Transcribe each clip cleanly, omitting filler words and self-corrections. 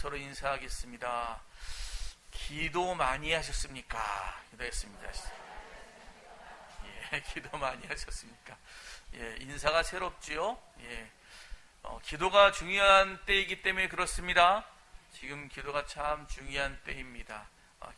서로 인사하겠습니다. 기도 많이 하셨습니까? 기도했습니다. 예, 기도 많이 하셨습니까? 예, 인사가 새롭지요? 예, 기도가 중요한 때이기 때문에 그렇습니다. 지금 기도가 참 중요한 때입니다.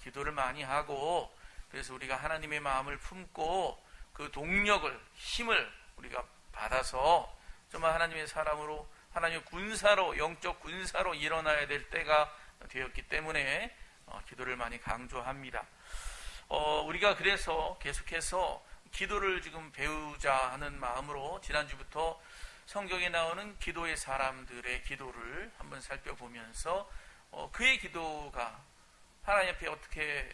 기도를 많이 하고, 그래서 우리가 하나님의 마음을 품고 그 동력을, 힘을 우리가 받아서 정말 하나님의 사람으로, 하나님의 군사로, 영적 군사로 일어나야 될 때가 되었기 때문에 기도를 많이 강조합니다. 우리가 그래서 계속해서 기도를 지금 배우자 하는 마음으로 지난주부터 성경에 나오는 기도의 사람들의 기도를 한번 살펴보면서 그의 기도가 하나님 앞에 어떻게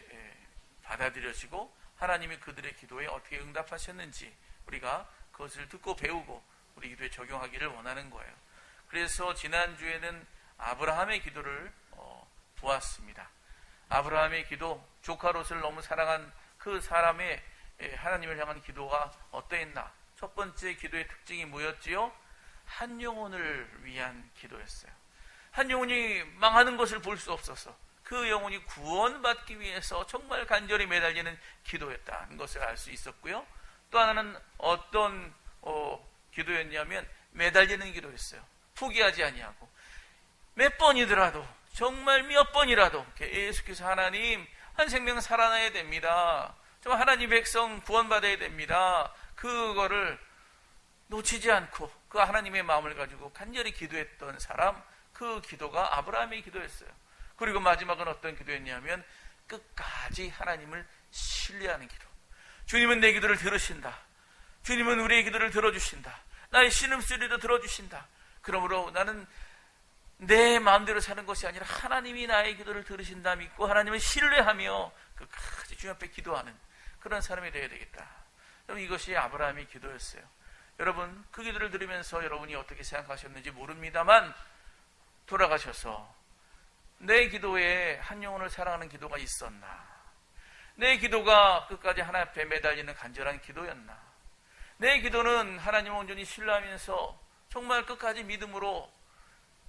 받아들여지고 하나님이 그들의 기도에 어떻게 응답하셨는지 우리가 그것을 듣고 배우고 우리 기도에 적용하기를 원하는 거예요. 그래서 지난주에는 아브라함의 기도를 보았습니다. 아브라함의 기도, 조카 롯을 너무 사랑한 그 사람의 하나님을 향한 기도가 어떠했나? 첫 번째 기도의 특징이 뭐였지요? 한 영혼을 위한 기도였어요. 한 영혼이 망하는 것을 볼 수 없어서 그 영혼이 구원받기 위해서 정말 간절히 매달리는 기도였다는 것을 알 수 있었고요. 또 하나는 어떤 기도였냐면 매달리는 기도였어요. 포기하지 아니하고 몇 번이더라도 정말 몇 번이라도 계속해서 하나님, 한 생명 살아나야 됩니다. 정말 하나님 백성 구원받아야 됩니다. 그거를 놓치지 않고 그 하나님의 마음을 가지고 간절히 기도했던 사람, 그 기도가 아브라함의 기도였어요. 그리고 마지막은 어떤 기도였냐면 끝까지 하나님을 신뢰하는 기도. 주님은 내 기도를 들으신다. 주님은 우리의 기도를 들어주신다. 나의 신음소리도 들어주신다. 그러므로 나는 내 마음대로 사는 것이 아니라 하나님이 나의 기도를 들으신다 믿고 하나님을 신뢰하며 끝까지 주님 앞에 기도하는 그런 사람이 되어야 되겠다. 여러분, 이것이 아브라함의 기도였어요. 여러분, 그 기도를 들으면서 여러분이 어떻게 생각하셨는지 모릅니다만 돌아가셔서 내 기도에 한 영혼을 사랑하는 기도가 있었나? 내 기도가 끝까지 하나님 앞에 매달리는 간절한 기도였나? 내 기도는 하나님을 온전히 신뢰하면서 정말 끝까지 믿음으로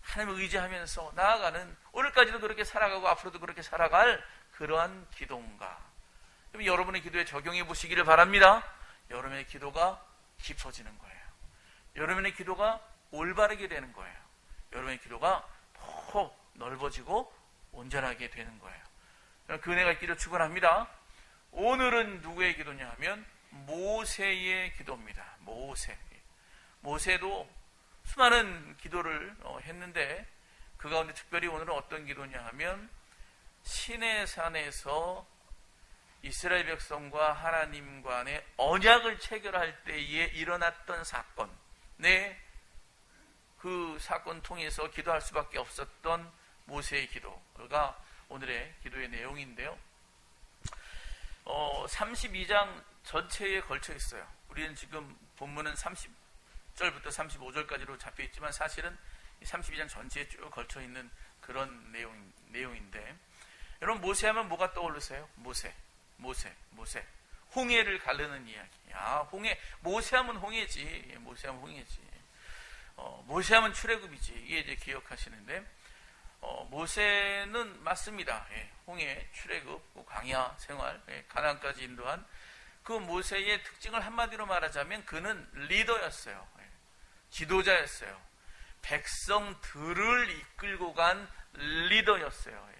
하나님을 의지하면서 나아가는, 오늘까지도 그렇게 살아가고 앞으로도 그렇게 살아갈 그러한 기도인가? 여러분의 기도에 적용해 보시기를 바랍니다. 여러분의 기도가 깊어지는 거예요. 여러분의 기도가 올바르게 되는 거예요. 여러분의 기도가 더 넓어지고 온전하게 되는 거예요. 그 은혜가 있기를 축원합니다. 오늘은 누구의 기도냐 하면 모세의 기도입니다. 모세도 수많은 기도를 했는데 그 가운데 특별히 오늘은 어떤 기도냐 하면 시내산에서 이스라엘 백성과 하나님 간의 언약을 체결할 때에 일어났던 사건, 그 사건 통해서 기도할 수밖에 없었던 모세의 기도가 오늘의 기도의 내용인데요. 32장 전체에 걸쳐 있어요. 우리는 지금 본문은 30절부터 35절까지로 잡혀 있지만 사실은 32장 전체에 쭉 걸쳐 있는 그런 내용인데, 여러분, 모세하면 뭐가 떠오르세요? 모세. 홍해를 가르는 이야기. 모세하면 홍해지. 모세하면 출애굽이지. 이게 이제 기억하시는데, 모세는 맞습니다. 홍해, 출애굽, 광야 생활, 가나안까지 인도한 그 모세의 특징을 한마디로 말하자면 그는 리더였어요. 지도자였어요. 백성들을 이끌고 간 리더였어요.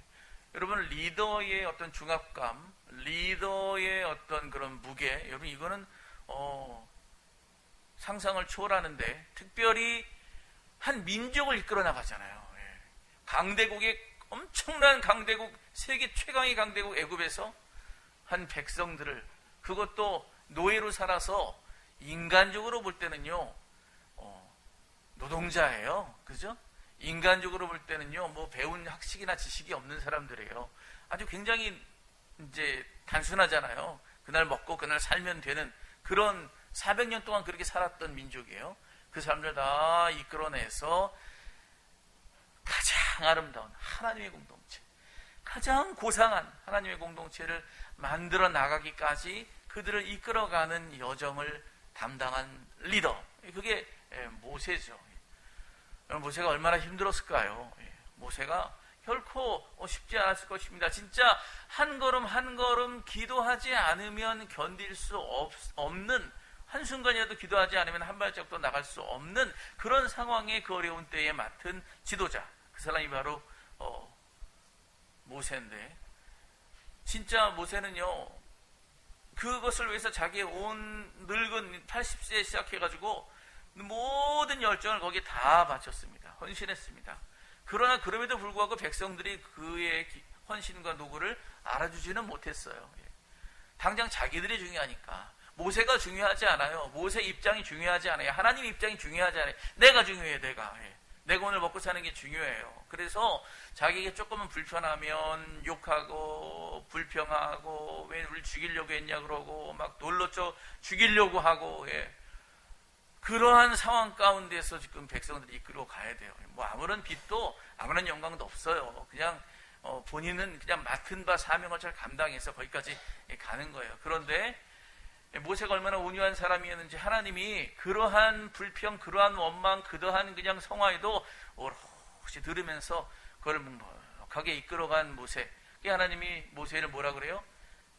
여러분, 리더의 어떤 중압감, 리더의 어떤 그런 무게, 여러분, 이거는 상상을 초월하는데, 특별히 한 민족을 이끌어 나가잖아요. 엄청난 강대국, 세계 최강의 강대국 애굽에서 한 백성들을, 그것도 노예로 살아서 인간적으로 볼 때는요, 노동자예요. 그죠? 인간적으로 볼 때는요, 뭐 배운 학식이나 지식이 없는 사람들이에요. 아주 굉장히 이제 단순하잖아요. 그날 먹고 그날 살면 되는 그런 400년 동안 그렇게 살았던 민족이에요. 그 사람들 다 이끌어내서 가장 아름다운 하나님의 공동체, 가장 고상한 하나님의 공동체를 만들어 나가기까지 그들을 이끌어가는 여정을 담당한 리더, 그게 모세죠. 모세가 얼마나 힘들었을까요? 모세가 결코 쉽지 않았을 것입니다. 진짜 한 걸음 한 걸음 기도하지 않으면 견딜 수 없는, 한순간이라도 기도하지 않으면 한 발짝도 나갈 수 없는 그런 상황에 그 어려운 때에 맡은 지도자, 그 사람이 바로 모세인데, 진짜 모세는요, 그것을 위해서 자기의 온 늙은 80세에 시작해가지고 모든 열정을 거기에 다 바쳤습니다. 헌신했습니다. 그러나 그럼에도 불구하고 백성들이 그의 헌신과 노고를 알아주지는 못했어요. 당장 자기들이 중요하니까. 모세가 중요하지 않아요. 모세 입장이 중요하지 않아요. 하나님 입장이 중요하지 않아요. 내가 중요해, 내가. 내가 오늘 먹고 사는 게 중요해요. 그래서 자기에게 조금은 불편하면 욕하고 불평하고 왜 우리 죽이려고 했냐 그러고 막 놀러쳐 죽이려고 하고, 그러한 상황 가운데서 지금 백성들이 이끌어 가야 돼요. 뭐 아무런 빚도 아무런 영광도 없어요. 그냥 본인은 그냥 맡은 바 사명을 잘 감당해서 거기까지 가는 거예요. 그런데 모세가 얼마나 온유한 사람이었는지 하나님이 그러한 불평, 그러한 원망, 그러한 그냥 성화에도 오롯이 들으면서 그걸 묵묵하게 이끌어간 모세. 하나님이 모세를 뭐라 그래요?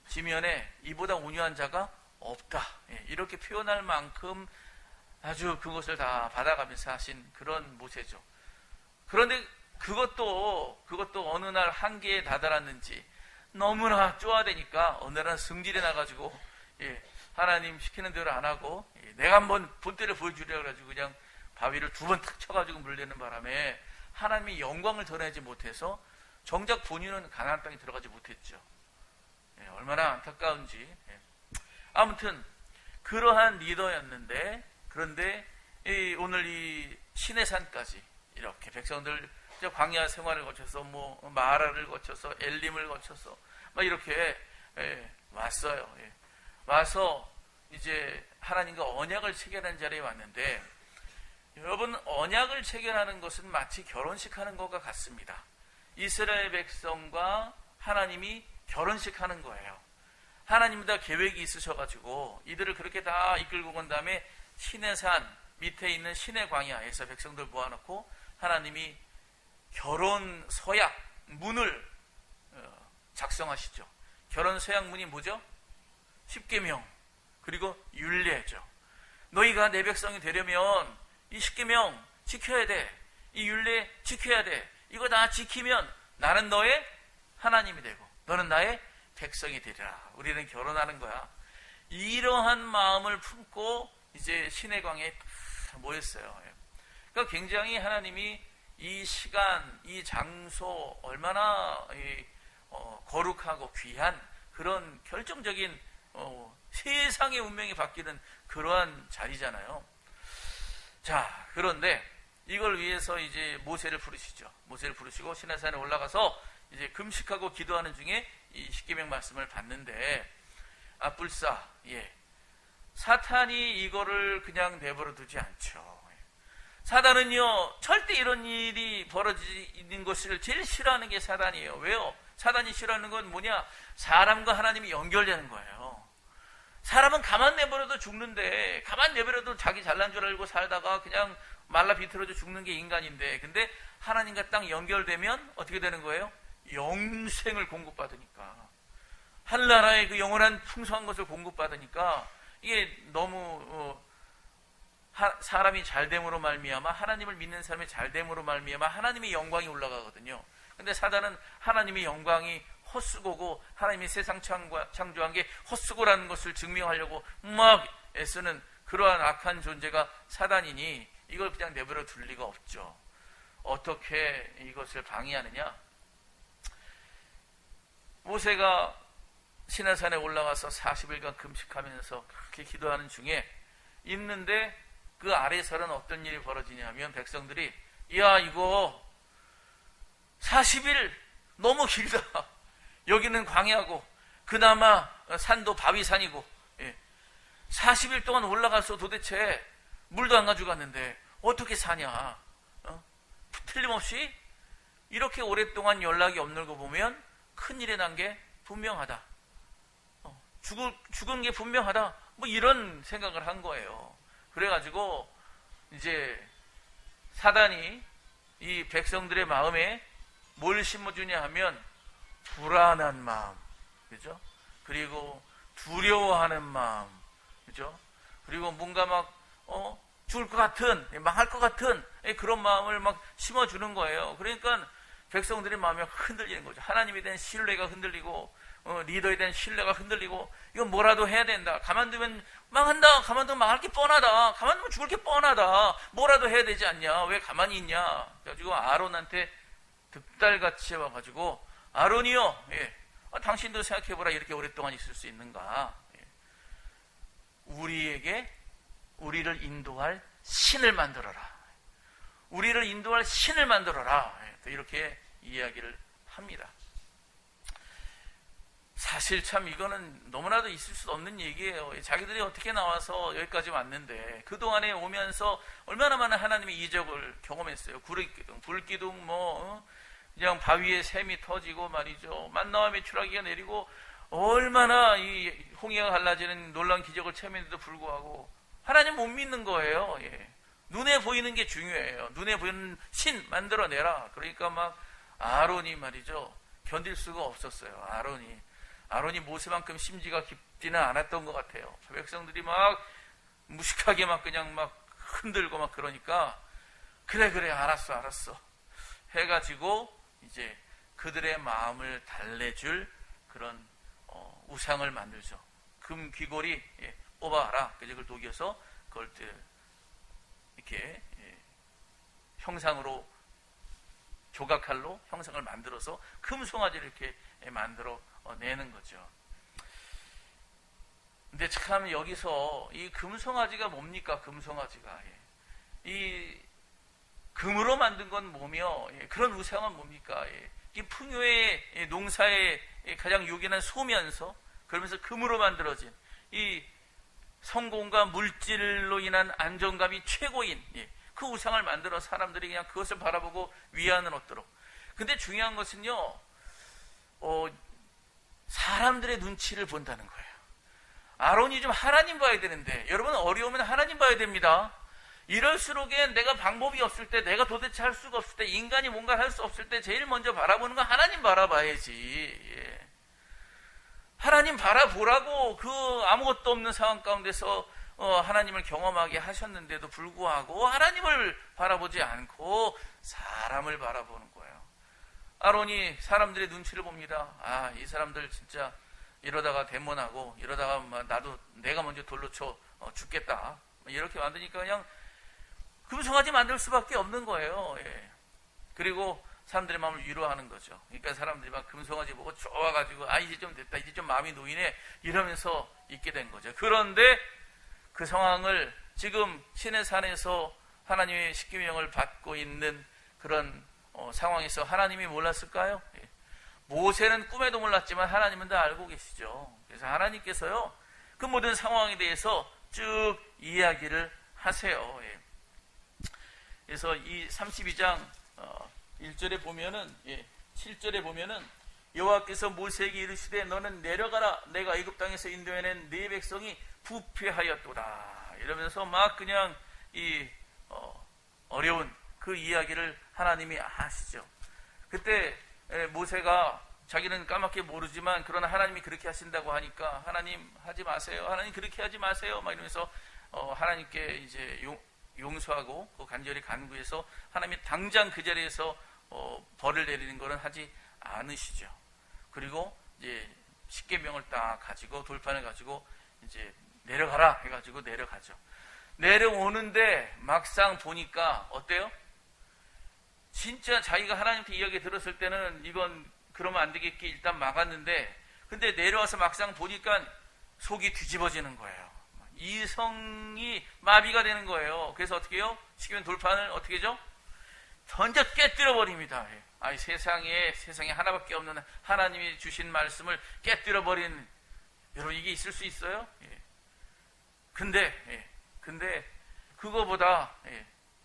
지면에 이보다 온유한 자가 없다. 이렇게 표현할 만큼 아주 그것을 다 받아가면서 하신 그런 모세죠. 그런데 그것도 어느 날 한계에 다다랐는지 너무나 쪼아대니까 어느 날 승질이 나가지고 하나님 시키는 대로 안 하고 내가 한번 본때를 보여주려 그래가지고 그냥 바위를 2번 탁 쳐가지고 물대는 바람에 하나님이 영광을 드러내지 못해서 정작 본인은 가나안 땅에 들어가지 못했죠. 얼마나 안타까운지. 아무튼 그러한 리더였는데, 그런데 오늘 이 시내산까지 이렇게 백성들 광야 생활을 거쳐서 뭐 마라를 거쳐서 엘림을 거쳐서 막 이렇게 왔어요. 와서 이제 하나님과 언약을 체결하는 자리에 왔는데, 여러분, 언약을 체결하는 것은 마치 결혼식 하는 것과 같습니다. 이스라엘 백성과 하나님이 결혼식 하는 거예요. 하나님은 다 계획이 있으셔가지고 이들을 그렇게 다 이끌고 간 다음에 시내산 밑에 있는 시내 광야에서 백성들 모아놓고 하나님이 결혼 서약 문을 작성하시죠. 결혼 서약 문이 뭐죠? 십계명, 그리고 율례죠. 너희가 내 백성이 되려면 이 십계명 지켜야 돼. 이 율례 지켜야 돼. 이거 다 지키면 나는 너의 하나님이 되고 너는 나의 백성이 되리라. 우리는 결혼하는 거야. 이러한 마음을 품고 이제 시내광야에 모였어요. 그러니까 굉장히 하나님이 이 시간, 이 장소 얼마나 거룩하고 귀한 그런 결정적인 세상의 운명이 바뀌는 그러한 자리잖아요. 자, 그런데 이걸 위해서 이제 모세를 부르시죠. 모세를 부르시고 시내산에 올라가서 이제 금식하고 기도하는 중에 이 십계명 말씀을 받는데, 불사, 사탄이 이거를 그냥 내버려 두지 않죠. 사단은요, 절대 이런 일이 벌어지는 것을 제일 싫어하는 게 사단이에요. 왜요? 사단이 싫어하는 건 뭐냐? 사람과 하나님이 연결되는 거예요. 사람은 가만 내버려도 죽는데, 가만 내버려도 자기 잘난 줄 알고 살다가 그냥 말라 비틀어져 죽는 게 인간인데, 근데 하나님과 딱 연결되면 어떻게 되는 거예요? 영생을 공급받으니까, 하늘나라의 그 영원한 풍성한 것을 공급받으니까, 이게 너무 사람이 잘됨으로 말미암아, 하나님을 믿는 사람의 잘됨으로 말미암아 하나님의 영광이 올라가거든요. 근데 사단은 하나님의 영광이 헛수고고 하나님이 세상 창조한 게 헛수고라는 것을 증명하려고 막 애쓰는 그러한 악한 존재가 사단이니 이걸 그냥 내버려 둘 리가 없죠. 어떻게 이것을 방해하느냐? 모세가 시내산에 올라가서 40일간 금식하면서 그렇게 기도하는 중에 있는데, 그 아래에서는 어떤 일이 벌어지냐면 백성들이, 야, 이거 40일 너무 길다. 여기는 광야고 그나마 산도 바위산이고 40일 동안 올라가서 도대체 물도 안 가져갔는데 어떻게 사냐. 틀림없이 이렇게 오랫동안 연락이 없는 거 보면 큰일이 난 게 분명하다. 죽은 게 분명하다. 뭐 이런 생각을 한 거예요. 그래가지고 이제 사단이 이 백성들의 마음에 뭘 심어주냐 하면 불안한 마음, 그죠? 그리고 두려워하는 마음, 그죠? 그리고 뭔가 막 죽을 것 같은, 망할 것 같은 그런 마음을 막 심어주는 거예요. 그러니까 백성들의 마음이 흔들리는 거죠. 하나님에 대한 신뢰가 흔들리고 리더에 대한 신뢰가 흔들리고, 이건 뭐라도 해야 된다. 가만두면 망한다. 가만두면 망할 게 뻔하다. 가만두면 죽을 게 뻔하다. 뭐라도 해야 되지 않냐. 왜 가만히 있냐. 그래가지고 아론한테 득달같이 와가지고, 아론이요, 당신도 생각해보라. 이렇게 오랫동안 있을 수 있는가. 우리를 인도할 신을 만들어라. 우리를 인도할 신을 만들어라. 이렇게 이야기를 합니다. 사실 참 이거는 너무나도 있을 수 없는 얘기예요. 자기들이 어떻게 나와서 여기까지 왔는데, 그동안에 오면서 얼마나 많은 하나님의 이적을 경험했어요. 불기둥 그냥 바위에 샘이 터지고 말이죠. 만나와 메추라기가 내리고, 얼마나 이 홍해가 갈라지는 놀라운 기적을 체험했는데도 불구하고 하나님 못 믿는 거예요. 눈에 보이는 게 중요해요. 눈에 보이는 신 만들어내라. 그러니까 막 아론이 말이죠, 견딜 수가 없었어요. 아론이 모세만큼 심지가 깊지는 않았던 것 같아요. 백성들이 막 무식하게 막 그냥 막 흔들고 막 그러니까, 그래 알았어 해가지고 이제 그들의 마음을 달래줄 그런 우상을 만들죠. 금 귀걸이 뽑아라. 그걸 녹여서 그걸 이렇게 형상으로, 조각칼로 형상을 만들어서 금송아지를 이렇게 만들어 내는 거죠. 근데 참 여기서 이 금송아지가 뭡니까? 금송아지가 이 금으로 만든 건 뭐며, 그런 우상은 뭡니까? 이 풍요의 농사에 가장 요긴한 소면서, 그러면서 금으로 만들어진 이 성공과 물질로 인한 안정감이 최고인 그 우상을 만들어 사람들이 그냥 그것을 바라보고 위안을 얻도록. 근데 중요한 것은요, 사람들의 눈치를 본다는 거예요. 아론이 좀 하나님 봐야 되는데, 여러분 어려우면 하나님 봐야 됩니다. 이럴수록엔 내가 방법이 없을 때, 내가 도대체 할 수가 없을 때, 인간이 뭔가 할 수 없을 때 제일 먼저 바라보는 건 하나님 바라봐야지. 하나님 바라보라고 그 아무것도 없는 상황 가운데서 하나님을 경험하게 하셨는데도 불구하고 하나님을 바라보지 않고 사람을 바라보는 거예요. 아론이 사람들의 눈치를 봅니다. 이 사람들 진짜 이러다가 데몬하고 이러다가 나도 내가 먼저 돌로 쳐 죽겠다. 이렇게 만드니까 그냥 금송아지 만들 수밖에 없는 거예요. 그리고 사람들의 마음을 위로하는 거죠. 그러니까 사람들이 막 금송아지 보고 좋아가지고, 이제 좀 됐다, 이제 좀 마음이 놓이네, 이러면서 있게 된 거죠. 그런데 그 상황을 지금 시내산에서 하나님의 십계명을 받고 있는 그런 상황에서 하나님이 몰랐을까요? 모세는 꿈에도 몰랐지만 하나님은 다 알고 계시죠. 그래서 하나님께서요, 그 모든 상황에 대해서 쭉 이야기를 하세요. 그래서 이 32장 1절에 보면은, 7절에 보면은, 여호와께서 모세에게 이르시되 너는 내려가라. 내가 애굽 땅에서 인도해낸 네 백성이 부패하였도다. 이러면서 막 그냥 이 어려운 그 이야기를 하나님이 하시죠. 그때 모세가 자기는 까맣게 모르지만, 그러나 하나님이 그렇게 하신다고 하니까, 하나님 하지 마세요. 하나님 그렇게 하지 마세요. 막 이러면서 하나님께 이제 용서하고 그 간절히 간구해서 하나님이 당장 그 자리에서 벌을 내리는 것은 하지 않으시죠. 그리고 이제 십계명을 딱 가지고, 돌판을 가지고 이제 내려가라 해가지고 내려가죠. 내려오는데 막상 보니까 어때요? 진짜 자기가 하나님한테 이야기 들었을 때는 이건 그러면 안 되겠기 일단 막았는데, 근데 내려와서 막상 보니까 속이 뒤집어지는 거예요. 이성이 마비가 되는 거예요. 그래서 어떻게 해요? 십계명 돌판을 어떻게 하죠? 던져 깨뜨려 버립니다. 세상에 하나밖에 없는 하나님이 주신 말씀을 깨뜨려 버린, 여러분 이게 있을 수 있어요? 근데 그거보다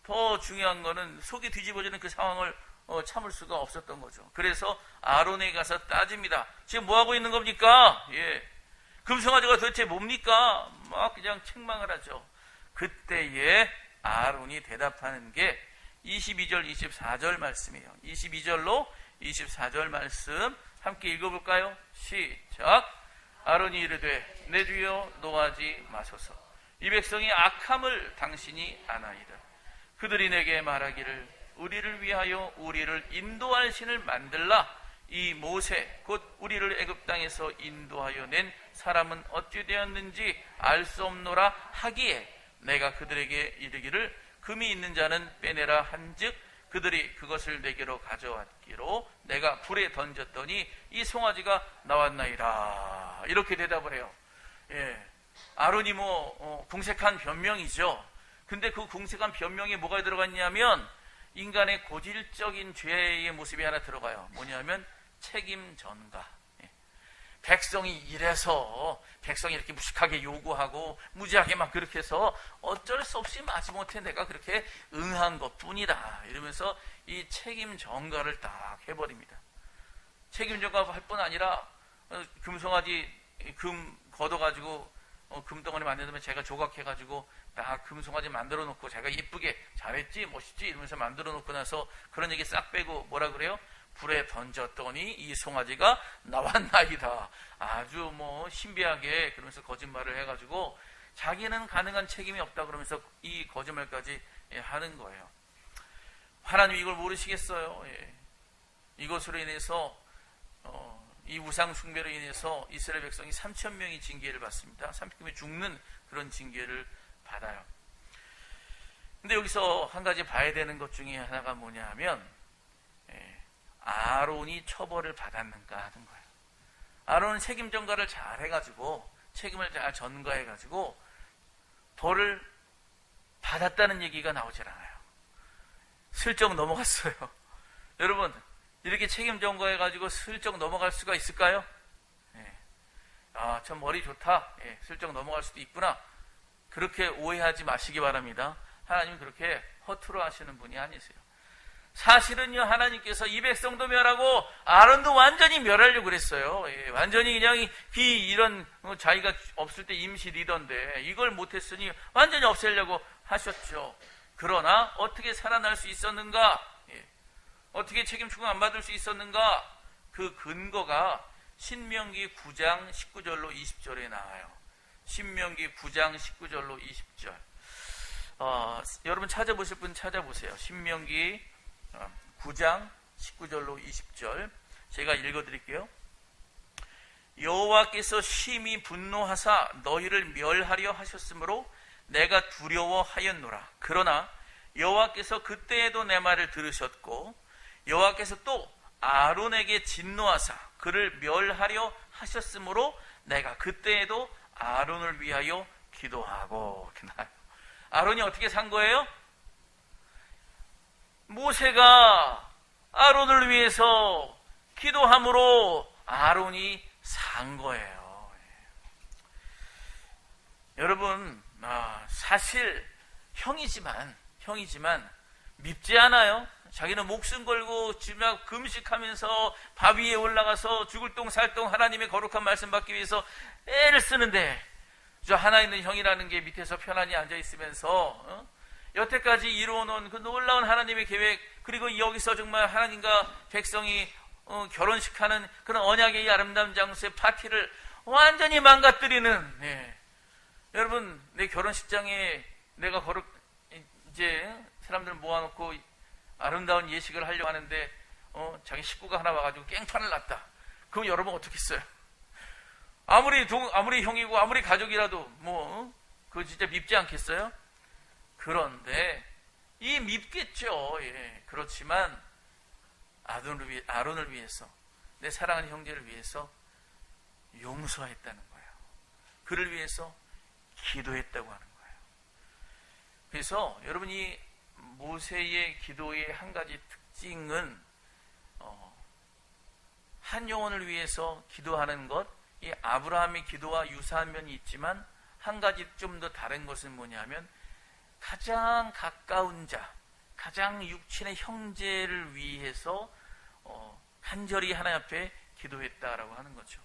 더 중요한 거는 속이 뒤집어지는 그 상황을 참을 수가 없었던 거죠. 그래서 아론에 가서 따집니다. 지금 뭐 하고 있는 겁니까? 금송아지가 도대체 뭡니까? 막 그냥 책망을 하죠. 그때에 아론이 대답하는 게 22절, 24절 말씀이에요. 22절로 24절 말씀 함께 읽어볼까요? 시작. 아론이 이르되 내 주여 노하지 마소서. 이 백성이 악함을 당신이 아나이다. 그들이 내게 말하기를 우리를 위하여 우리를 인도할 신을 만들라. 이 모세 곧 우리를 애굽 땅에서 인도하여 낸 사람은 어찌 되었는지 알 수 없노라 하기에 내가 그들에게 이르기를 금이 있는 자는 빼내라 한즉 그들이 그것을 내게로 가져왔기로 내가 불에 던졌더니 이 송아지가 나왔나이다. 이렇게 대답을 해요. 아론이 궁색한 변명이죠. 근데 그 궁색한 변명에 뭐가 들어갔냐면 인간의 고질적인 죄의 모습이 하나 들어가요. 뭐냐면 책임 전가. 백성이 이래서 백성이 이렇게 무식하게 요구하고 무지하게 막 그렇게 해서 어쩔 수 없이 마지못해 내가 그렇게 응한 것뿐이다. 이러면서 이 책임 전가를 딱 해버립니다. 책임 전가 할 뿐 아니라 금송아지 금 걷어가지고 금덩어리 만들면 제가 조각해가지고 딱 금송아지 만들어 놓고 제가 이쁘게 잘했지 멋있지 이러면서 만들어 놓고 나서 그런 얘기 싹 빼고 뭐라 그래요? 불에 던졌더니 이 송아지가 나왔나이다. 아주 신비하게 그러면서 거짓말을 해가지고 자기는 가능한 책임이 없다 그러면서 이 거짓말까지 하는 거예요. 하나님 이걸 모르시겠어요? 이것으로 인해서 이 우상 숭배로 인해서 이스라엘 백성이 3,000명이 징계를 받습니다. 3,000명이 죽는 그런 징계를 받아요. 근데 여기서 한 가지 봐야 되는 것 중에 하나가 뭐냐 하면 아론이 처벌을 받았는가 하는 거예요. 아론은 책임 전가를 잘 해가지고 책임을 잘 전가해가지고 벌을 받았다는 얘기가 나오질 않아요. 슬쩍 넘어갔어요. 여러분 이렇게 책임 전가해가지고 슬쩍 넘어갈 수가 있을까요? 참 머리 좋다. 슬쩍 넘어갈 수도 있구나. 그렇게 오해하지 마시기 바랍니다. 하나님은 그렇게 허투루 하시는 분이 아니세요. 사실은요 하나님께서 이 백성도 멸하고 아론도 완전히 멸하려고 그랬어요. 완전히 그냥 이런 자기가 없을 때 임시 리더인데 이걸 못했으니 완전히 없애려고 하셨죠. 그러나 어떻게 살아날 수 있었는가? 어떻게 책임 추궁 안 받을 수 있었는가? 그 근거가 신명기 9장 19절로 20절에 나와요. 신명기 9장 19절로 20절. 여러분 찾아보실 분 찾아보세요. 신명기 9장 19절로 20절 제가 읽어드릴게요. 여호와께서 심히 분노하사 너희를 멸하려 하셨으므로 내가 두려워하였노라. 그러나 여호와께서 그때에도 내 말을 들으셨고 여호와께서 또 아론에게 진노하사 그를 멸하려 하셨으므로 내가 그때에도 아론을 위하여 기도하고. 아론이 어떻게 산 거예요? 모세가 아론을 위해서 기도함으로 아론이 산 거예요. 여러분 사실 형이지만 밉지 않아요? 자기는 목숨 걸고 주막 금식하면서 밥 위에 올라가서 죽을 똥 살 똥 하나님의 거룩한 말씀 받기 위해서 애를 쓰는데 저 하나 있는 형이라는 게 밑에서 편안히 앉아있으면서 여태까지 이루어놓은 그 놀라운 하나님의 계획 그리고 여기서 정말 하나님과 백성이 결혼식하는 그런 언약의 이 아름다운 장소의 파티를 완전히 망가뜨리는 여러분 내 결혼식장에 내가 이제 사람들 모아놓고 아름다운 예식을 하려고 하는데 자기 식구가 하나 와가지고 깽판을 났다. 그럼 여러분 어떻겠어요? 아무리 형이고 아무리 가족이라도 그거 진짜 밉지 않겠어요? 그런데 밉겠죠. 그렇지만 아론을 위해서 내 사랑하는 형제를 위해서 용서했다는 거예요. 그를 위해서 기도했다고 하는 거예요. 그래서 여러분 이 모세의 기도의 한 가지 특징은 한 영혼을 위해서 기도하는 것, 이 아브라함의 기도와 유사한 면이 있지만 한 가지 좀 더 다른 것은 뭐냐면 가장 가까운 자, 가장 육친의 형제를 위해서 간절히 하나님 앞에 기도했다라고 하는 거죠.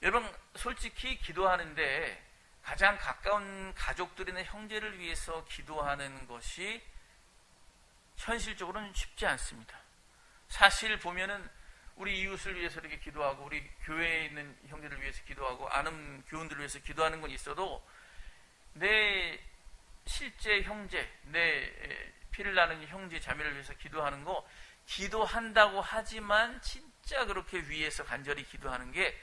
여러분 솔직히 기도하는데 가장 가까운 가족들이나 형제를 위해서 기도하는 것이 현실적으로는 쉽지 않습니다. 사실 보면은 우리 이웃을 위해서 이렇게 기도하고 우리 교회에 있는 형제를 위해서 기도하고 아는 교훈들을 위해서 기도하는 건 있어도 내 실제 형제, 내 피를 나는 형제 자매를 위해서 기도하는 거 기도한다고 하지만 진짜 그렇게 위에서 간절히 기도하는 게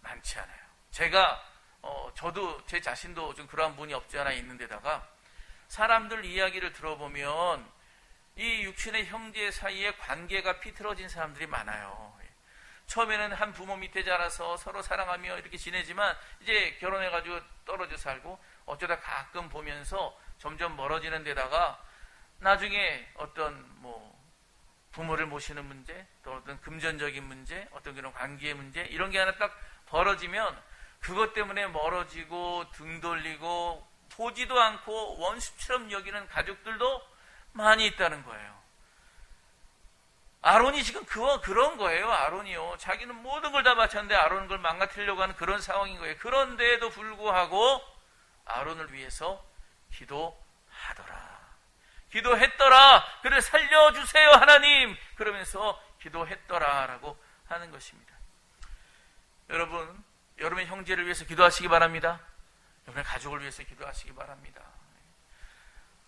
많지 않아요. 저도 제 자신도 좀 그러한 분이 없지 않아 있는데다가 사람들 이야기를 들어보면 이 육신의 형제 사이에 관계가 비틀어진 사람들이 많아요. 처음에는 한 부모 밑에 자라서 서로 사랑하며 이렇게 지내지만 이제 결혼해가지고 떨어져 살고 어쩌다 가끔 보면서 점점 멀어지는 데다가 나중에 어떤 부모를 모시는 문제, 또 어떤 금전적인 문제, 어떤 그런 관계의 문제 이런 게 하나 딱 벌어지면 그것 때문에 멀어지고 등 돌리고 보지도 않고 원수처럼 여기는 가족들도 많이 있다는 거예요. 아론이 지금 그런 거예요. 아론이요. 자기는 모든 걸 다 바쳤는데 아론은 그걸 망가뜨리려고 하는 그런 상황인 거예요. 그런데도 불구하고 아론을 위해서 기도하더라. 기도했더라. 그를 살려주세요 하나님. 그러면서 기도했더라라고 하는 것입니다. 여러분의 형제를 위해서 기도하시기 바랍니다. 여러분의 가족을 위해서 기도하시기 바랍니다.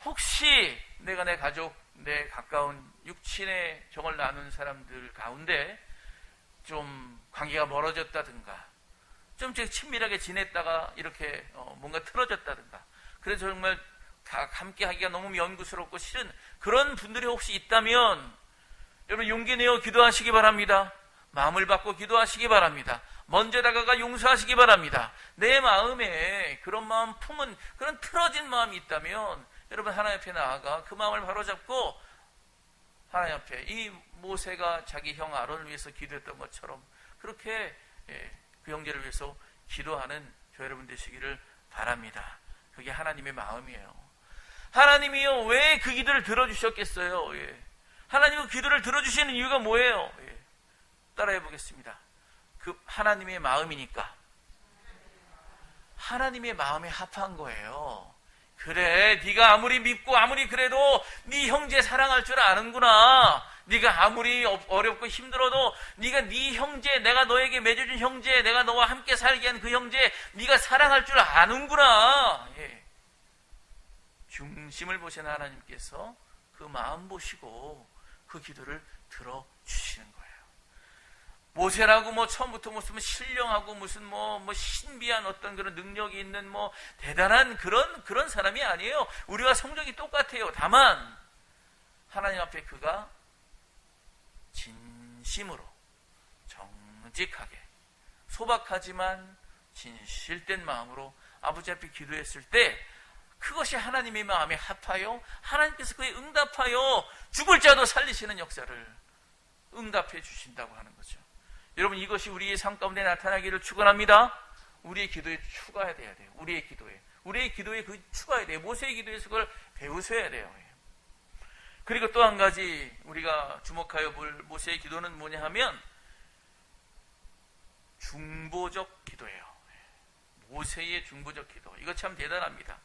혹시 내가 내 가족, 내 가까운 육친의 정을 나눈 사람들 가운데 좀 관계가 멀어졌다든가 좀 친밀하게 지냈다가 이렇게 뭔가 틀어졌다든가 그래서 정말 함께 하기가 너무 연구스럽고 싫은 그런 분들이 혹시 있다면 여러분 용기 내어 기도하시기 바랍니다. 마음을 받고 기도하시기 바랍니다. 먼저 다가가 용서하시기 바랍니다. 내 마음에 그런 마음 품은 그런 틀어진 마음이 있다면 여러분 하나님 앞에 나아가 그 마음을 바로잡고 하나님 앞에 이 모세가 자기 형 아론을 위해서 기도했던 것처럼 그렇게 그 형제를 위해서 기도하는 저 여러분 되시기를 바랍니다. 그게 하나님의 마음이에요. 하나님이요 왜 그 기도를 들어주셨겠어요? 하나님은 기도를 들어주시는 이유가 뭐예요? 따라해 보겠습니다. 그 하나님의 마음이니까 하나님의 마음에 합한 거예요. 그래, 네가 아무리 밉고 아무리 그래도 네 형제 사랑할 줄 아는구나. 네가 아무리 어렵고 힘들어도 네가 네 형제, 내가 너에게 맺어준 형제, 내가 너와 함께 살게 한 그 형제 네가 사랑할 줄 아는구나. 중심을 보시는 하나님께서 그 마음 보시고 그 기도를 들어주시는 거예요. 모세라고 처음부터 무슨 신령하고 무슨 신비한 어떤 그런 능력이 있는 대단한 그런 사람이 아니에요. 우리와 성격이 똑같아요. 다만 하나님 앞에 그가 진심으로 정직하게 소박하지만 진실된 마음으로 아버지 앞에 기도했을 때 그것이 하나님의 마음에 합하여 하나님께서 그에 응답하여 죽을 자도 살리시는 역사를 응답해 주신다고 하는 거죠. 여러분 이것이 우리의 삶 가운데 나타나기를 축원합니다. 우리의 기도에 추가해야 돼요. 우리의 기도에 그 추가해야 돼요. 모세의 기도에서 그걸 배우셔야 돼요. 그리고 또 한 가지 우리가 주목하여 볼 모세의 기도는 뭐냐 하면 중보적 기도예요. 모세의 중보적 기도. 이거 참 대단합니다.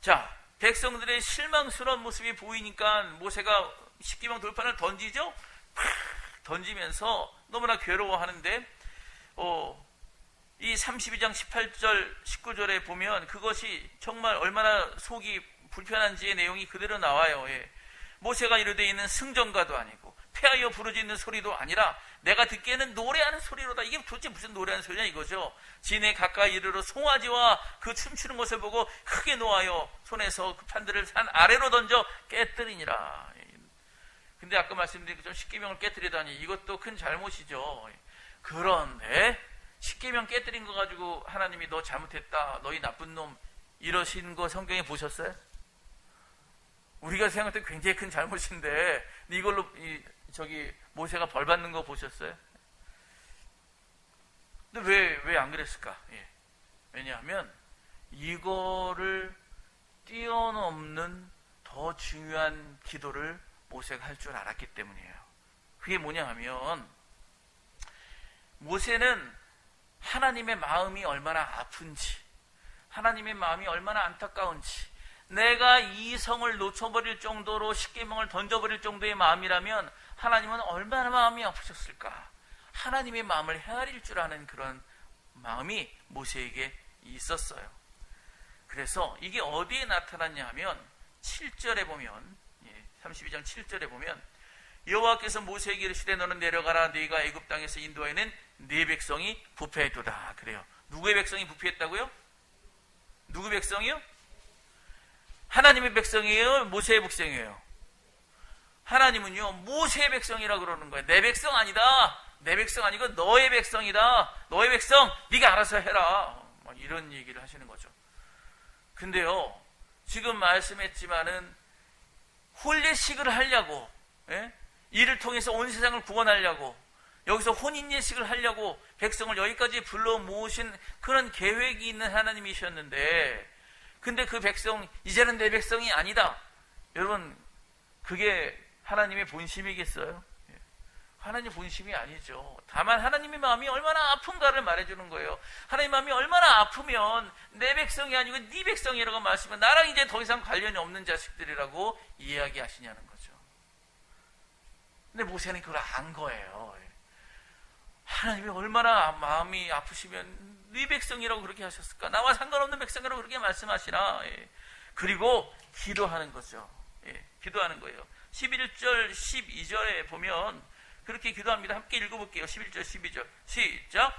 자, 백성들의 실망스러운 모습이 보이니까 모세가 십계명 돌판을 던지죠. 던지면서 너무나 괴로워하는데 이 32장 18절 19절에 보면 그것이 정말 얼마나 속이 불편한지의 내용이 그대로 나와요. 모세가 이르되 있는 승전가도 아니고 패하여 부르짖는 소리도 아니라 내가 듣기에는 노래하는 소리로다. 이게 도대체 무슨 노래하는 소리냐 이거죠. 진에 가까이 이르러 송아지와 그 춤추는 것을 보고 크게 놓아요 손에서 그 판들을 산 아래로 던져 깨뜨리니라. 근데 아까 말씀드린 것처럼 십계명을 깨뜨리다니 이것도 큰 잘못이죠. 그런데 십계명 깨뜨린 거 가지고 하나님이 너 잘못했다, 너희 나쁜 놈 이러신 거 성경에 보셨어요? 우리가 생각할 때 굉장히 큰 잘못인데 이걸로 모세가 벌 받는 거 보셨어요? 근데 왜 안 그랬을까? 왜냐하면 이거를 뛰어넘는 더 중요한 기도를 모세가 할 줄 알았기 때문이에요. 그게 뭐냐 하면 모세는 하나님의 마음이 얼마나 아픈지, 하나님의 마음이 얼마나 안타까운지, 내가 이 성을 놓쳐버릴 정도로 십계명을 던져버릴 정도의 마음이라면 하나님은 얼마나 마음이 아프셨을까. 하나님의 마음을 헤아릴 줄 아는 그런 마음이 모세에게 있었어요. 그래서 이게 어디에 나타났냐 하면 7절에 보면 32장 7절에 보면 여호와께서 모세에게 이르시되 너는 내려가라 네가 애굽 땅에서 인도하여낸 네 백성이 부패했도다. 그래요. 누구의 백성이 부패했다고요? 누구 백성이요? 하나님의 백성이에요? 모세의 백성이에요? 하나님은요 모세의 백성이라고 그러는 거예요. 내 백성 아니다. 내 백성 아니고 너의 백성이다. 너의 백성 네가 알아서 해라. 이런 얘기를 하시는 거죠. 근데요 지금 말씀했지만은 혼례식을 하려고 이를 통해서 온 세상을 구원하려고 여기서 혼인예식을 하려고 백성을 여기까지 불러 모으신 그런 계획이 있는 하나님이셨는데 근데 그 백성 이제는 내 백성이 아니다. 여러분 그게 하나님의 본심이겠어요? 하나님의 본심이 아니죠. 다만 하나님의 마음이 얼마나 아픈가를 말해주는 거예요. 하나님의 마음이 얼마나 아프면 내 백성이 아니고 네 백성이라고 말씀하면 나랑 이제 더 이상 관련이 없는 자식들이라고 이야기하시냐는 거죠. 근데 모세는 그걸 안 거예요. 하나님이 얼마나 마음이 아프시면 네 백성이라고 그렇게 하셨을까? 나와 상관없는 백성이라고 그렇게 말씀하시나? 그리고 기도하는 거죠. 기도하는 거예요. 11절 12절에 보면 그렇게 기도합니다. 함께 읽어볼게요. 11절 12절 시작.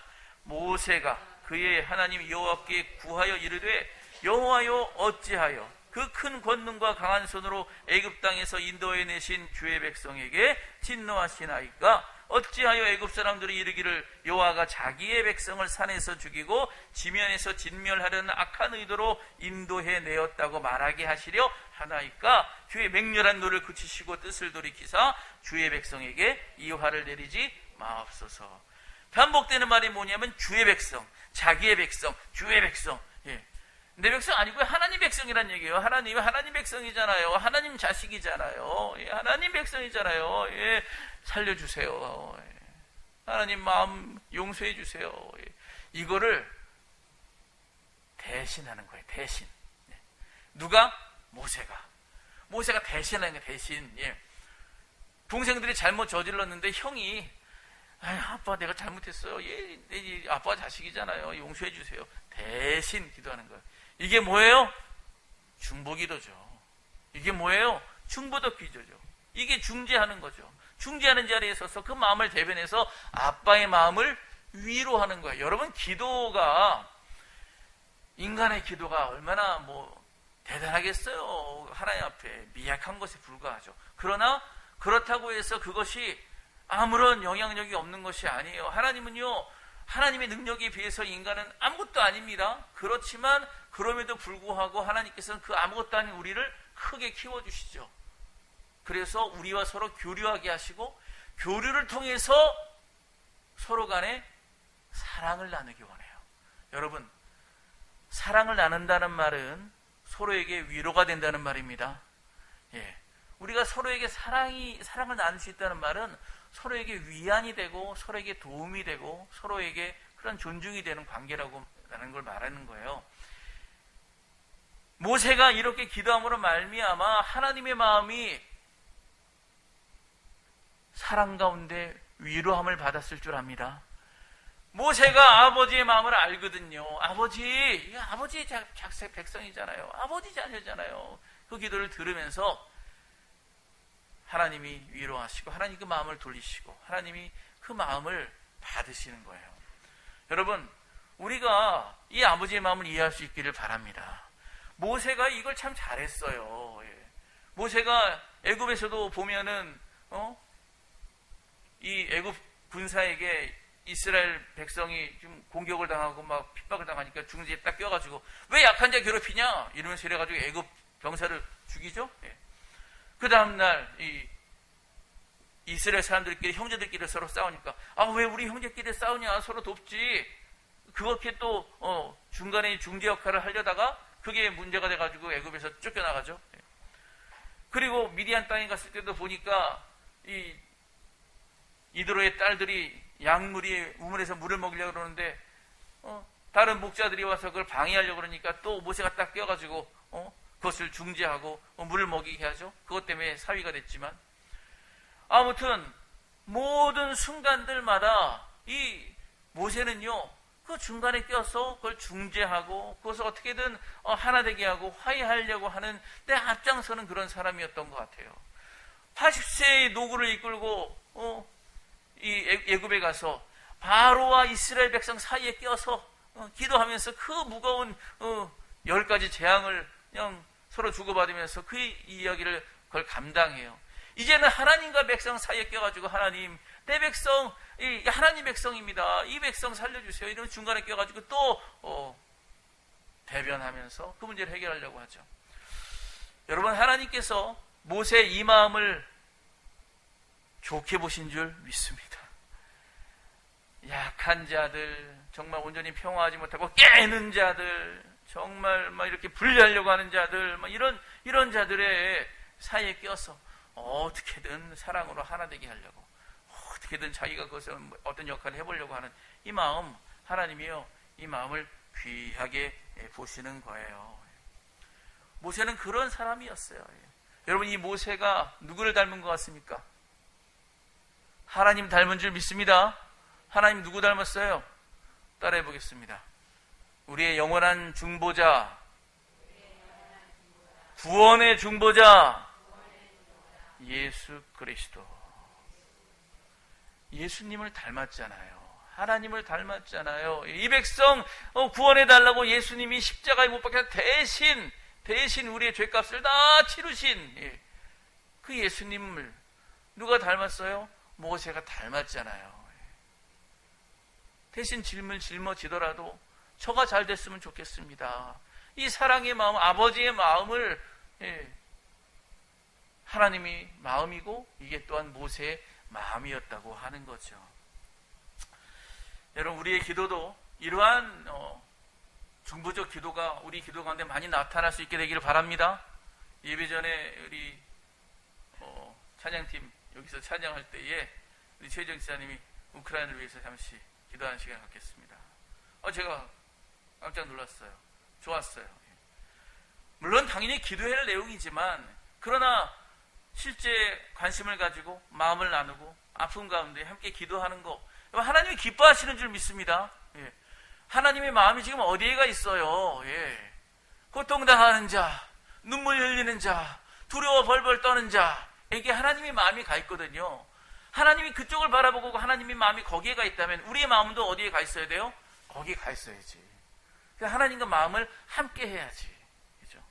모세가 그의 하나님 여호와께 구하여 이르되 여호와여 어찌하여 그 큰 권능과 강한 손으로 애굽 땅에서 인도해 내신 주의 백성에게 진노하시나이까? 어찌하여 애굽 사람들이 이르기를 여호와가 자기의 백성을 산에서 죽이고 지면에서 진멸하려는 악한 의도로 인도해 내었다고 말하게 하시려 하나이까? 주의 맹렬한 노를 그치시고 뜻을 돌이키사 주의 백성에게 이 화를 내리지 마옵소서. 반복되는 말이 뭐냐면 주의 백성, 자기의 백성, 주의 백성. 내 백성 아니고요. 하나님 백성이란 얘기예요. 하나님 백성이잖아요. 하나님 자식이잖아요. 하나님 백성이잖아요. 살려주세요. 하나님 마음 용서해 주세요. 이거를 대신하는 거예요. 대신. 누가? 모세가 대신하는 거예요. 대신. 동생들이 잘못 저질렀는데 형이 아빠 내가 잘못했어요. 아빠가 자식이잖아요. 용서해 주세요. 대신 기도하는 거예요. 이게 뭐예요? 중보기도죠. 이게 뭐예요? 중보도 기도죠. 이게 중재하는 거죠. 중재하는 자리에 서서 그 마음을 대변해서 아빠의 마음을 위로하는 거예요. 여러분 기도가 인간의 기도가 얼마나 대단하겠어요. 하나님 앞에 미약한 것에 불과하죠. 그러나 그렇다고 해서 그것이 아무런 영향력이 없는 것이 아니에요. 하나님은요 하나님의 능력에 비해서 인간은 아무것도 아닙니다. 그렇지만 그럼에도 불구하고 하나님께서는 그 아무것도 아닌 우리를 크게 키워주시죠. 그래서 우리와 서로 교류하게 하시고 교류를 통해서 서로 간에 사랑을 나누기 원해요. 여러분 사랑을 나눈다는 말은 서로에게 위로가 된다는 말입니다. 우리가 서로에게 사랑을 나눌 수 있다는 말은 서로에게 위안이 되고 서로에게 도움이 되고 서로에게 그런 존중이 되는 관계라고 라는 걸 말하는 거예요. 모세가 이렇게 기도함으로 말미암아 하나님의 마음이 사랑 가운데 위로함을 받았을 줄 압니다. 모세가 아버지의 마음을 알거든요. 아버지 작색 백성이잖아요. 아버지 자녀잖아요. 그 기도를 들으면서 하나님이 위로하시고 하나님 그 마음을 돌리시고 하나님이 그 마음을 받으시는 거예요. 여러분 우리가 이 아버지의 마음을 이해할 수 있기를 바랍니다. 모세가 이걸 참 잘했어요. 모세가 애굽에서도 보면은 이 애굽 군사에게 이스라엘 백성이 좀 공격을 당하고 막 핍박을 당하니까 중지에 딱 껴가지고 왜 약한 자 괴롭히냐 이러면서 이래가지고 애굽 병사를 죽이죠. 그 다음날 이스라엘 사람들끼리 형제들끼리 서로 싸우니까 왜 우리 형제끼리 싸우냐 서로 돕지. 그렇게 또 중간에 중재 역할을 하려다가 그게 문제가 돼가지고 애굽에서 쫓겨나가죠. 그리고 미디안 땅에 갔을 때도 보니까 이드로의 딸들이 양무리에 우물에서 물을 먹이려고 그러는데 다른 목자들이 와서 그걸 방해하려고 그러니까 또 모세가 딱 끼어가지고 그것을 중재하고 물을 먹이게 하죠. 그것 때문에 사위가 됐지만, 아무튼 모든 순간들마다 이 모세는요, 그 중간에 껴서 그걸 중재하고 그것을 어떻게든 하나 되게 하고 화해하려고 하는 데 앞장서는 그런 사람이었던 것 같아요. 80세의 노구를 이끌고 이 애굽에 가서 바로와 이스라엘 백성 사이에 껴서 기도하면서 그 무거운 10가지 재앙을 그냥 서로 주고받으면서 그 이야기를 그걸 감당해요. 이제는 하나님과 백성 사이에 껴가지고, 하나님, 내 백성, 하나님 백성입니다, 이 백성 살려주세요, 이런 중간에 껴가지고 또 대변하면서 그 문제를 해결하려고 하죠. 여러분, 하나님께서 모세의 이 마음을 좋게 보신 줄 믿습니다. 약한 자들, 정말 온전히 평화하지 못하고 깨는 자들, 정말 막 이렇게 분리하려고 하는 자들, 막 이런 자들의 사이에 껴서 어떻게든 사랑으로 하나 되게 하려고, 어떻게든 자기가 그것을 어떤 역할을 해보려고 하는 이 마음, 하나님이요, 이 마음을 귀하게 보시는 거예요. 모세는 그런 사람이었어요. 여러분, 이 모세가 누구를 닮은 것 같습니까? 하나님 닮은 줄 믿습니다. 하나님 누구 닮았어요? 따라해 보겠습니다. 우리의 영원한 중보자, 구원의 중보자, 예수 그리스도. 예수님을 닮았잖아요. 하나님을 닮았잖아요. 이 백성 구원해 달라고 예수님이 십자가에 못 박혀 대신 우리의 죄값을 다 치르신 그 예수님을 누가 닮았어요? 모세가 닮았잖아요. 대신 짊어지더라도 저가 잘 됐으면 좋겠습니다. 이 사랑의 마음, 아버지의 마음을 하나님이 마음이고, 이게 또한 모세의 마음이었다고 하는 거죠. 여러분, 우리의 기도도 이러한 중보적 기도가 우리 기도 가운데 많이 나타날 수 있게 되기를 바랍니다. 예배 전에 우리 찬양팀 여기서 찬양할 때에 우리 최정 지사님이 우크라이나를 위해서 잠시 기도하는 시간 갖겠습니다. 제가 깜짝 놀랐어요. 좋았어요. 물론 당연히 기도해야 할 내용이지만, 그러나 실제 관심을 가지고 마음을 나누고 아픔 가운데 함께 기도하는 거, 하나님이 기뻐하시는 줄 믿습니다. 하나님의 마음이 지금 어디에가 있어요. 고통당하는 자, 눈물 흘리는 자, 두려워 벌벌 떠는 자에게 하나님의 마음이 가 있거든요. 하나님이 그쪽을 바라보고 하나님의 마음이 거기에 가 있다면 우리의 마음도 어디에 가 있어야 돼요? 거기에 가 있어야지. 하나님과 마음을 함께 해야지. 그죠?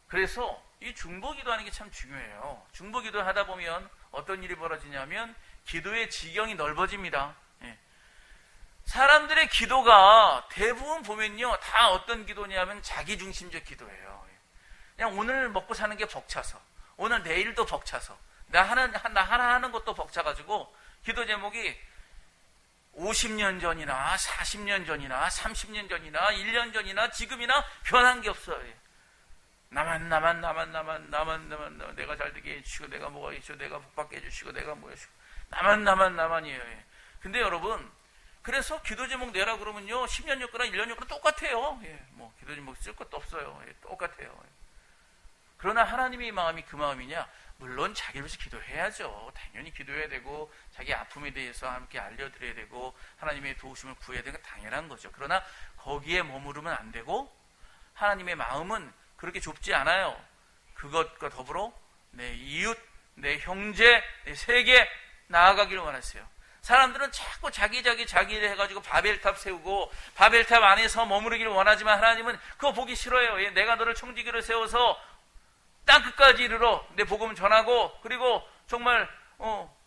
그래서 이 중보기도 하는 게 참 중요해요. 중보기도 하다 보면 어떤 일이 벌어지냐면 기도의 지경이 넓어집니다. 사람들의 기도가 대부분 보면요, 다 어떤 기도냐면 자기중심적 기도예요. 그냥 오늘 먹고 사는 게 벅차서, 오늘 내일도 벅차서, 나 하나 하는 것도 벅차가지고 기도 제목이 50년 전이나 40년 전이나 30년 전이나 1년 전이나 지금이나 변한 게 없어요. 나만 내가 잘 되게 해주시고, 내가 뭐가 해주시고, 내가 복받게 해주시고, 내가 뭐 해주시고, 나만이에요. 근데 여러분, 그래서 기도 제목 내라 그러면요, 10년 였거나 1년 였거나 똑같아요. 뭐 기도 제목 쓸 것도 없어요. 똑같아요. 그러나 하나님의 마음이 그 마음이냐? 물론 자기를 위해서 기도해야죠. 당연히 기도해야 되고, 자기 아픔에 대해서 함께 알려드려야 되고, 하나님의 도우심을 구해야 되는 건 당연한 거죠. 그러나 거기에 머무르면 안 되고, 하나님의 마음은 그렇게 좁지 않아요. 그것과 더불어 내 이웃, 내 형제, 내 세계 나아가기를 원하세요. 사람들은 자꾸 자기를 해가지고 바벨탑 세우고 바벨탑 안에서 머무르기를 원하지만, 하나님은 그거 보기 싫어요. 내가 너를 청지기로 세워서 땅 끝까지 이르러 내 복음 전하고, 그리고 정말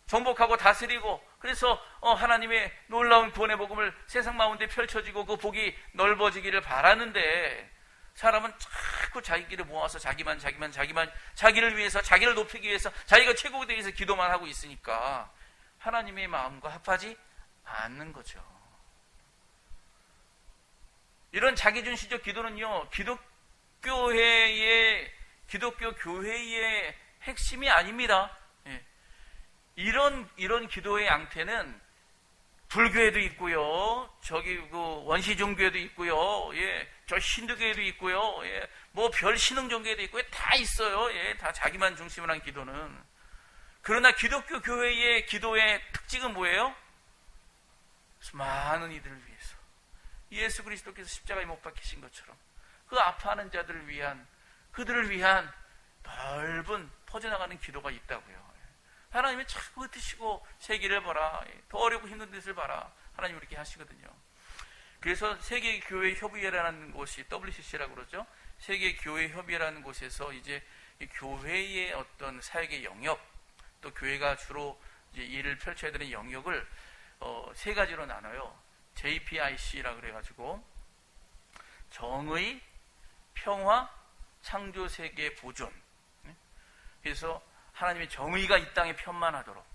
정복하고 다스리고, 그래서 하나님의 놀라운 구원의 복음을 세상 가운데 펼쳐지고 그 복이 넓어지기를 바라는데, 사람은 자꾸 자기를 모아서 자기만 자기를 위해서, 자기를 높이기 위해서, 자기가 최고가 되기 위해서 기도만 하고 있으니까 하나님의 마음과 합하지 않는 거죠. 이런 자기중심적 기도는요, 기독교 교회의 핵심이 아닙니다. 이런 기도의 양태는 불교에도 있고요, 원시 종교에도 있고요, 저 힌두교에도 있고요. 예, 뭐 별 신흥 종교에도 있고요. 다 있어요. 예, 다 자기만 중심으로 한 기도는. 그러나 기독교 교회의 기도의 특징은 뭐예요? 많은 이들을 위해서 예수 그리스도께서 십자가에 못 박히신 것처럼 그 아파하는 자들을 위한, 그들을 위한 넓은 퍼져나가는 기도가 있다고요. 하나님이 자꾸 드시고 세계를 봐라, 더 어렵고 힘든 데를 봐라, 하나님 이렇게 하시거든요. 그래서 세계교회협의회라는 곳이 WCC라고 그러죠. 세계교회협의회라는 곳에서 이제 교회의 어떤 사역의 영역, 또 교회가 주로 이제 일을 펼쳐야 되는 영역을 세 가지로 나눠요. JPIC라 그래가지고 정의, 평화, 창조세계 보존. 그래서 하나님의 정의가 이 땅에 편만하도록,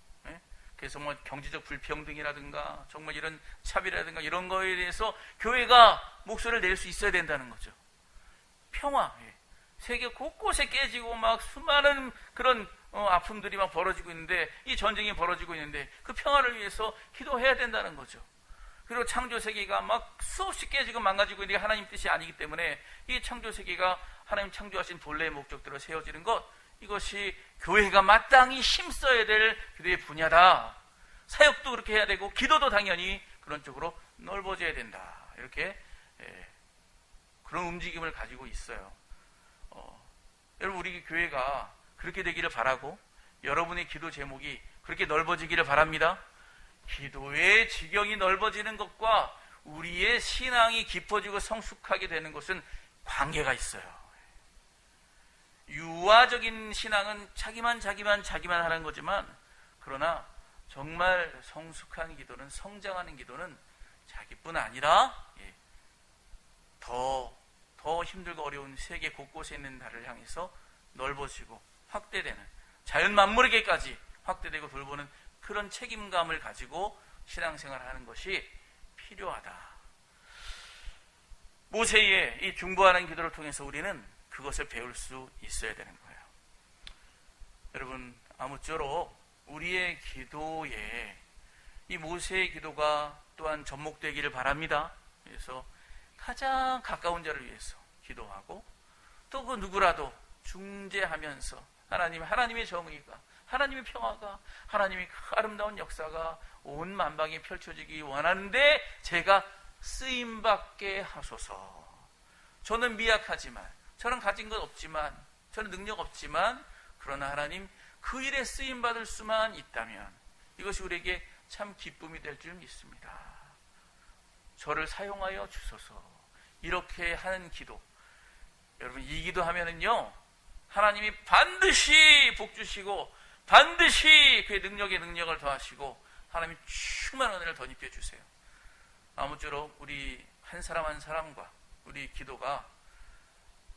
그래서 뭐 경제적 불평등이라든가 정말 이런 차별이라든가 이런 거에 대해서 교회가 목소리를 낼 수 있어야 된다는 거죠. 평화, 세계 곳곳에 깨지고 막 수많은 그런 아픔들이 막 벌어지고 있는데, 이 전쟁이 벌어지고 있는데 그 평화를 위해서 기도해야 된다는 거죠. 그리고 창조세계가 막 수없이 깨지고 망가지고 있는 게 하나님 뜻이 아니기 때문에 이 창조세계가 하나님 창조하신 본래의 목적대로 세워지는 것, 이것이 교회가 마땅히 힘써야 될 기도의 분야다. 사역도 그렇게 해야 되고 기도도 당연히 그런 쪽으로 넓어져야 된다. 이렇게 그런 움직임을 가지고 있어요. 여러분, 우리 교회가 그렇게 되기를 바라고 여러분의 기도 제목이 그렇게 넓어지기를 바랍니다. 기도의 지경이 넓어지는 것과 우리의 신앙이 깊어지고 성숙하게 되는 것은 관계가 있어요. 유아적인 신앙은 자기만 하는 거지만, 그러나 정말 성숙한 기도는, 성장하는 기도는 자기뿐 아니라 더 힘들고 어려운 세계 곳곳에 있는 나를 향해서 넓어지고 확대되는, 자연 만물에게까지 확대되고 돌보는 그런 책임감을 가지고 신앙생활을 하는 것이 필요하다. 모세의 이 중보하는 기도를 통해서 우리는 그것을 배울 수 있어야 되는 거예요. 여러분, 아무쪼록 우리의 기도에 이 모세의 기도가 또한 접목되기를 바랍니다. 그래서 가장 가까운 자를 위해서 기도하고, 또 그 누구라도 중재하면서 하나님의 정의가, 하나님의 평화가, 하나님의 그 아름다운 역사가 온 만방에 펼쳐지기 원하는데 제가 쓰임받게 하소서. 저는 미약하지만, 저는 가진 것 없지만, 저는 능력 없지만, 그러나 하나님 그 일에 쓰임받을 수만 있다면 이것이 우리에게 참 기쁨이 될 줄 믿습니다. 저를 사용하여 주소서. 이렇게 하는 기도, 여러분, 이 기도하면은요 하나님이 반드시 복 주시고 반드시 그의 능력을 더하시고 하나님이 충만한 은혜를 덧입혀 주세요. 아무쪼록 우리 한 사람 한 사람과 우리 기도가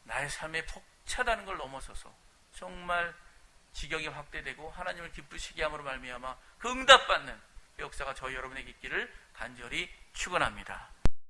나의 삶에 벅차다는 걸 넘어서서 정말 지경이 확대되고 하나님을 기쁘시게 함으로 말미암아 그 응답받는 역사가 저희 여러분에게 있기를 간절히 축원합니다.